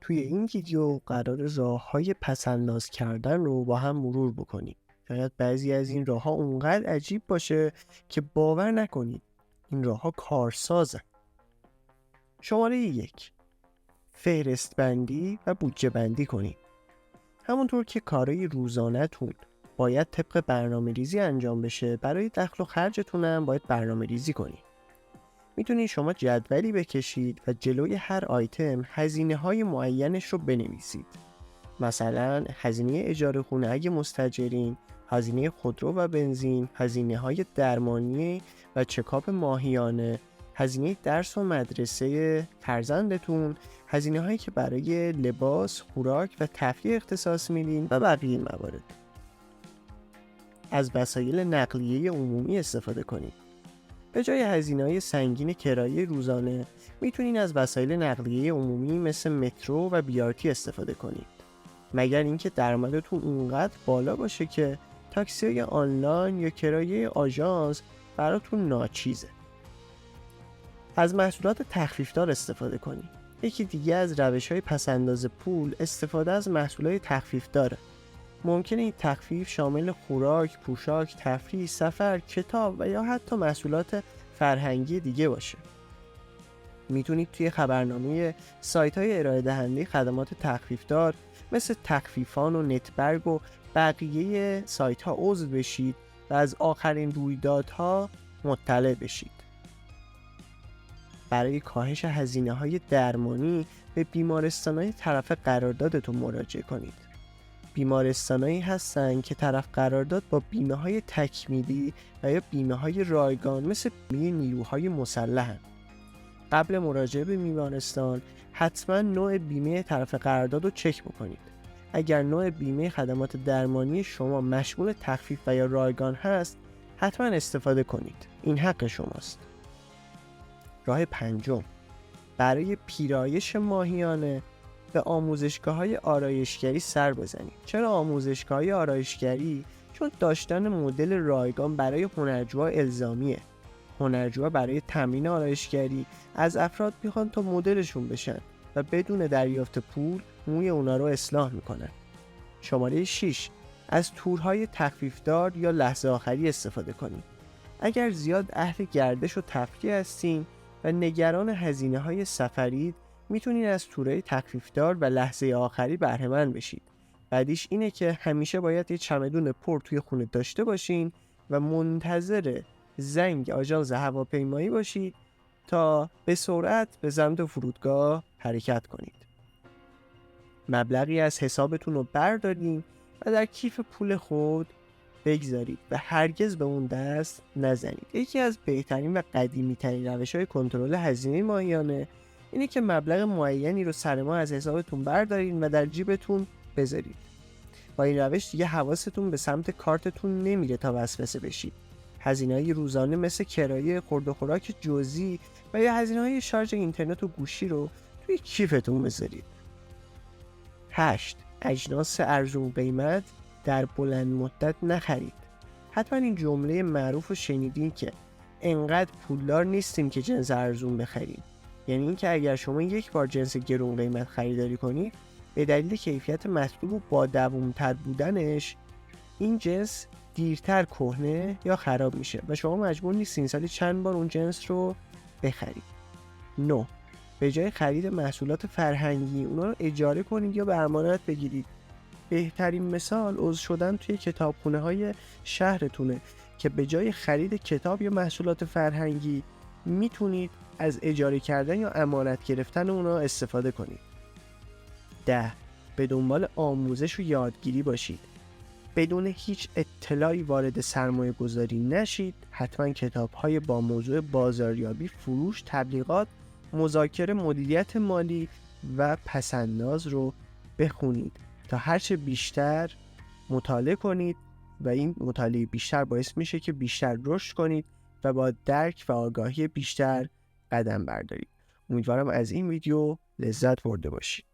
توی این ویدیو قرار راه‌های پس‌انداز کردن رو با هم مرور بکنیم. شاید بعضی از این راه‌ها اونقدر عجیب باشه که باور نکنید این راه‌ها کارسازن. شماره 1. فهرست بندی و بودجه بندی کنید. همونطور که کارهای روزانه‌تون باید طبق برنامه‌ریزی انجام بشه، برای دخل و خرجتون هم باید برنامه‌ریزی کنید. میتونید شما جدولی بکشید و جلوی هر آیتم هزینه‌های معینش رو بنویسید. مثلا هزینه اجاره خونه اگه مستاجرین، هزینه خودرو و بنزین، هزینه‌های درمانی و چکاپ ماهیانه، هزینه درس و مدرسه فرزندتون، هزینه‌هایی که برای لباس، خوراک و تفریح اختصاص میدین و بقیه موارد. از وسایل نقلیه عمومی استفاده کنید. به جای هزینه‌های سنگین کرایه روزانه میتونین از وسایل نقلیه عمومی مثل مترو و BRT استفاده کنید. مگر اینکه درآمدتون اونقدر بالا باشه که تاکسی آنلاین یا کرایه آژانس براتون ناچیزه. از محصولات تخفیفدار استفاده کنید. یکی دیگه از روش‌های پس‌انداز پول استفاده از محصولات تخفیفداره. ممکنه این تخفیف شامل خوراک، پوشاک، تفریح، سفر، کتاب و یا حتی محصولات فرهنگی دیگه باشه. میتونید توی خبرنامه سایت‌های ارائه دهنده خدمات تخفیفدار مثل تخفیفان و نتبرگ و بقیه سایت‌ها عضو بشید و از آخرین رویدادها مطلع بشید. برای کاهش هزینه‌های درمانی به بیمارستان‌های طرف قراردادتون مراجعه کنید. بیمارستانایی هستن که طرف قرارداد با بیمه‌های تکمیلی و یا بیمه‌های رایگان مثل بیمه نیروهای مسلحن. قبل مراجعه به بیمارستان حتما نوع بیمه طرف قرارداد رو چک بکنید. اگر نوع بیمه خدمات درمانی شما مشمول تخفیف و یا رایگان هست، حتما استفاده کنید. این حق شماست. راه 5. برای پیرایش ماهیانه به آموزشگاه‌های آرایشگری سر بزنید. چرا آموزشگاه‌های آرایشگری؟ چون داشتن مدل رایگان برای هنرجوها الزامیه. هنرجوها برای تمرین آرایشگری از افراد میخوان تا مدلشون بشن و بدون دریافت پول موی اونا رو اصلاح میکنن. شماره 6. از تورهای تخفیفدار یا لحظه آخری استفاده کنید. اگر زیاد اهل گردش و تفریح هستین و نگران هزینه‌های سفرید، میتونید از تورهای تخفیفدار و لحظه آخری بهره‌مند بشید. بعدیش اینه که همیشه باید یه چمدون پر توی خونه داشته باشین و منتظر زنگ آژانس هواپیمایی باشید تا به سرعت به سمت فرودگاه حرکت کنید. مبلغی از حسابتون رو بردارین و در کیف پول خود بگذارید و هرگز به اون دست نزنید. یکی از بهترین و قدیمی ترین روش‌های کنترل هزینه ماهیانه اینه که مبلغ معینی رو سر ماه از حسابتون بردارین و در جیبتون بذارید. با این روش دیگه حواستون به سمت کارتتون نمیره تا وسوسه بشید. هزینه‌های روزانه مثل کرایه، خورد و خوراک جزئی و یا هزینه‌های شارژ اینترنت و گوشی رو توی کیفتون بذارید. 8. اجناس ارزون قیمت در بلند مدت نخرید. حتما این جمله معروف رو شنیدین که انقدر پولدار نیستیم که جنس ارزون بخریم. یعنی اینکه اگر شما یک بار جنس گرون قیمت خریداری کنید، به دلیل کیفیت مطلوب و با دوام‌تر بودنش این جنس دیرتر کهنه یا خراب میشه و شما مجبور نیستین سالی چند بار اون جنس رو بخرید. 9. به جای خرید محصولات فرهنگی اونا رو اجاره کنید یا به امانت بگیرید. بهترین مثال عضو شدن توی کتابخونه‌های شهرتونه که به جای خرید کتاب یا محصولات فرهنگی میتونید از اجاره کردن یا امانت گرفتن اونا استفاده کنید. 10. به دنبال آموزش و یادگیری باشید. بدون هیچ اطلاعی وارد سرمایه گذاری نشید. حتما کتاب‌های با موضوع بازاریابی، فروش، تبلیغات، مذاکره، مدیریت مالی و پس‌انداز رو بخونید تا هرچه بیشتر مطالعه کنید و این مطالعه بیشتر باعث میشه که بیشتر رشد کنید و با درک و آگاهی بیشتر قدم بردارید. امیدوارم از این ویدیو لذت برده باشید.